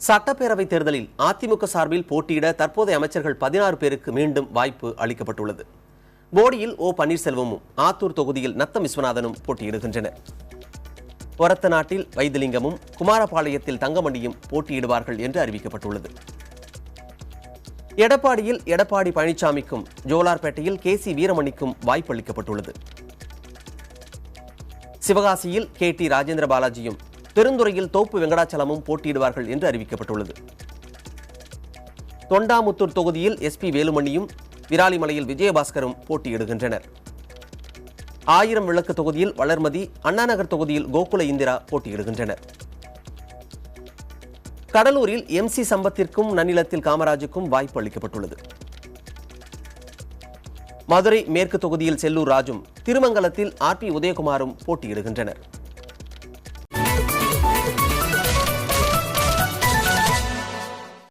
சட்டப்பேரவைத் தேர்தலில் அதிமுக சார்பில் போட்டியிட தற்போதைய அமைச்சர்கள் 16 பேருக்கு மீண்டும் வாய்ப்பு அளிக்கப்பட்டுள்ளது. போடியில் ஓ பன்னீர்செல்வமும் ஆத்தூர் தொகுதியில் நத்தம் விஸ்வநாதனும் போட்டியிடுகின்றனர். ஒரத்தநாட்டில் வைத்திலிங்கமும் குமாரபாளையத்தில் தங்கமணியும் போட்டியிடுவார்கள் என்று அறிவிக்கப்பட்டுள்ளது. எடப்பாடியில் எடப்பாடி பழனிசாமிக்கும் ஜோலார்பேட்டையில் கே.சி. வீரமணிக்கும் வாய்ப்பு அளிக்கப்பட்டுள்ளது. சிவகாசியில் கே.டி. ராஜேந்திர பாலாஜியும் பெருந்துறையில் தோப்பு வெங்கடாச்சலமும் போட்டியிடுவார்கள் என்று அறிவிக்கப்பட்டுள்ளது. தொண்டாமுத்தூர் தொகுதியில் எஸ்.பி. வேலுமணியும் விராலிமலையில் விஜயபாஸ்கரும் போட்டியிடுகின்றனர். 1000 விளக்கு தொகுதியில் வளர்மதி, அண்ணாநகர் தொகுதியில் கோகுல இந்திரா போட்டியிடுகின்றனர். கடலூரில் எம்.சி. சம்பத்திற்கும் நன்னிலத்தில் காமராஜுக்கும் வாய்ப்பு அளிக்கப்பட்டுள்ளது. மதுரை மேற்கு தொகுதியில் செல்லூர் ராஜும் திருமங்கலத்தில் ஆர்.பி. உதயகுமாரும் போட்டியிடுகின்றனர்.